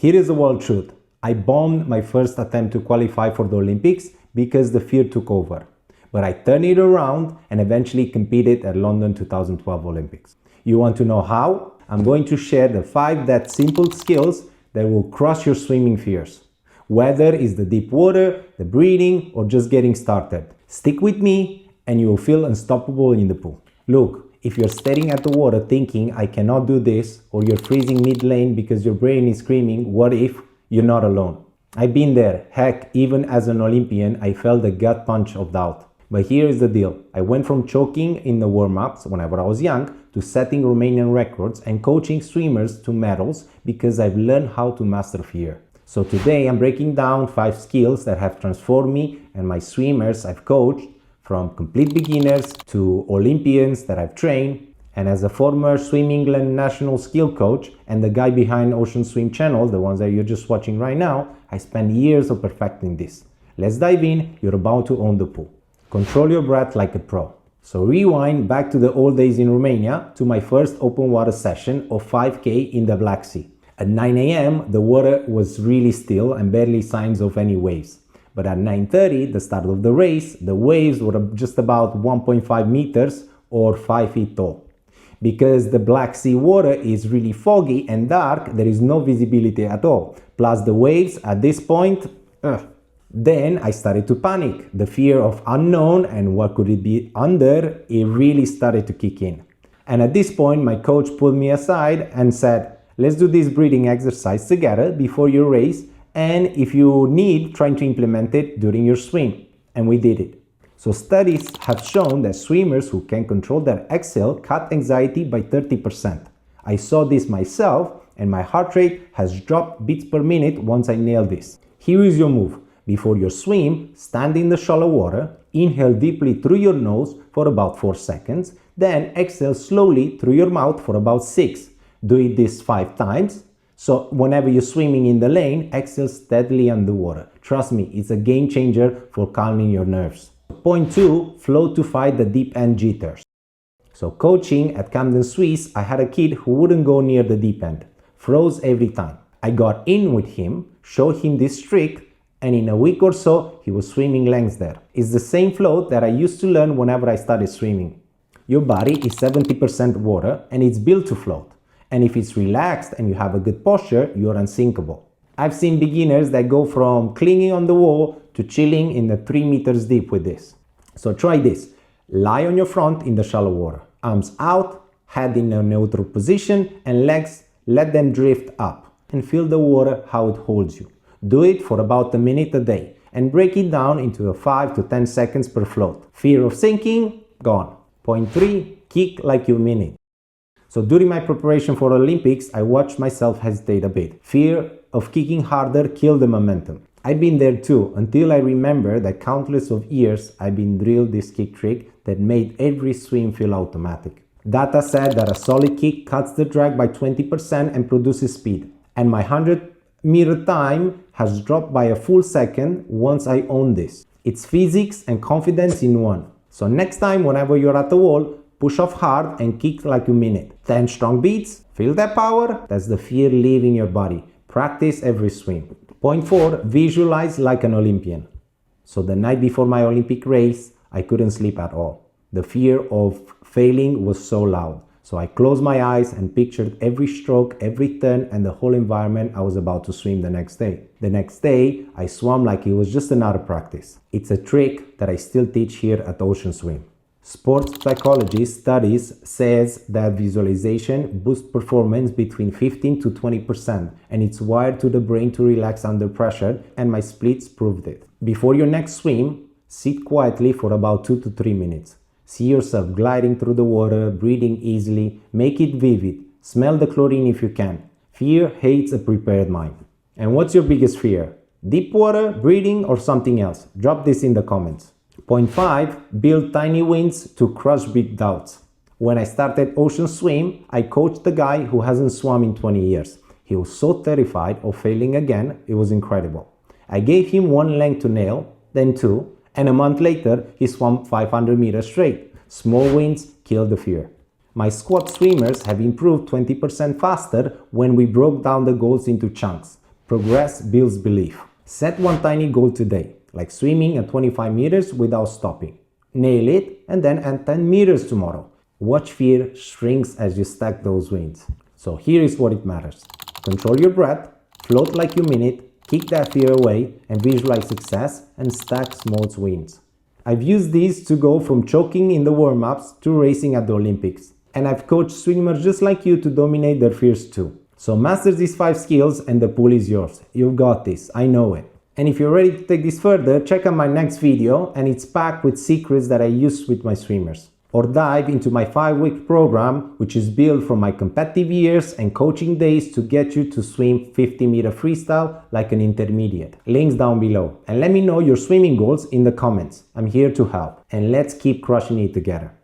Here is the world truth. I bombed my first attempt to qualify for the Olympics because the fear took over. But I turned it around and eventually competed at London 2012 Olympics. You want to know how? I'm going to share the 5 that simple skills that will crush your swimming fears. Whether it's the deep water, the breathing, or just getting started. Stick with me and you will feel unstoppable in the pool. Look, if you're staring at the water thinking, I cannot do this, or you're freezing mid-lane because your brain is screaming, what if? You're not alone. I've been there. Heck, even as an Olympian, I felt the gut punch of doubt. But here is the deal. I went from choking in the warm-ups whenever I was young to setting Romanian records and coaching swimmers to medals because I've learned how to master fear. So today I'm breaking down 5 skills that have transformed me and my swimmers I've coached, from complete beginners to Olympians that I've trained. And as a former Swim England national skill coach and the guy behind Ocean Swim channel, the ones that you're just watching right now, I spent years of perfecting this. Let's dive in. You're about to own the pool. Control your breath like a pro. So rewind back to the old days in Romania to my first open water session of 5K in the Black Sea. At 9 a.m. the water was really still and barely signs of any waves. But at 9:30, the start of the race, the waves were just about 1.5 meters or 5 feet tall. Because the Black Sea water is really foggy and dark, there is no visibility at all. Plus the waves at this point, Then I started to panic. The fear of unknown and what could it be under, it really started to kick in. And at this point, my coach pulled me aside and said, let's do this breathing exercise together before your race. And if you need, try to implement it during your swim. And we did it. So studies have shown that swimmers who can control their exhale cut anxiety by 30%. I saw this myself and my heart rate has dropped beats per minute once I nailed this. Here is your move. Before your swim, stand in the shallow water, inhale deeply through your nose for about 4 seconds, then exhale slowly through your mouth for about 6. Do it this 5 times. So whenever you're swimming in the lane, exhale steadily underwater. Trust me, it's a game changer for calming your nerves. Point 2, float to fight the deep end jitters. So coaching at Camden Swiss, I had a kid who wouldn't go near the deep end, froze every time. I got in with him, showed him this trick, and in a week or so, he was swimming lengths there. It's the same float that I used to learn whenever I started swimming. Your body is 70% water and it's built to float. And if it's relaxed and you have a good posture, you're unsinkable. I've seen beginners that go from clinging on the wall to chilling in the 3 meters deep with this. So try this. Lie on your front in the shallow water. Arms out, head in a neutral position, and legs, let them drift up. And feel the water how it holds you. Do it for about a minute a day and break it down into 5 to 10 seconds per float. Fear of sinking, gone. Point 3, kick like you mean it. So during my preparation for Olympics, I watched myself hesitate a bit. Fear of kicking harder killed the momentum. I've been there too, until I remember that countless of years I've been drilled this kick trick that made every swim feel automatic. Data said that a solid kick cuts the drag by 20% and produces speed. And my 100-meter time has dropped by a full second once I own this. It's physics and confidence in one. So next time, whenever you're at the wall, push off hard and kick like you mean it. 10 strong beats, feel that power? That's the fear leaving your body. Practice every swim. Point 4, visualize like an Olympian. So the night before my Olympic race, I couldn't sleep at all. The fear of failing was so loud. So I closed my eyes and pictured every stroke, every turn, and the whole environment I was about to swim the next day. The next day, I swam like it was just another practice. It's a trick that I still teach here at Ocean Swim. Sports psychology studies says that visualization boosts performance between 15 to 20%, and it's wired to the brain to relax under pressure, and my splits proved it. Before your next swim, sit quietly for about 2 to 3 minutes. See yourself gliding through the water, breathing easily, make it vivid, smell the chlorine if you can. Fear hates a prepared mind. And what's your biggest fear? Deep water, breathing, or something else? Drop this in the comments. Point 5, build tiny wins to crush big doubts. When I started Ocean Swim, I coached the guy who hasn't swum in 20 years. He was so terrified of failing again, it was incredible. I gave him 1 length to nail, then 2, and a month later, he swam 500 meters straight. Small wins killed the fear. My squad swimmers have improved 20% faster when we broke down the goals into chunks. Progress builds belief. Set one tiny goal today, like swimming at 25 meters without stopping. Nail it and then add 10 meters tomorrow. Watch fear shrinks as you stack those wins. So here is what it matters. Control your breath, float like you mean it, kick that fear away and visualize success and stack small wins. I've used these to go from choking in the warm-ups to racing at the Olympics. And I've coached swimmers just like you to dominate their fears too. So master these 5 skills and the pool is yours. You've got this, I know it. And if you're ready to take this further, check out my next video and it's packed with secrets that I use with my swimmers. Or dive into my 5-week program, which is built from my competitive years and coaching days to get you to swim 50-meter freestyle like an intermediate. Links down below. And let me know your swimming goals in the comments. I'm here to help. And let's keep crushing it together.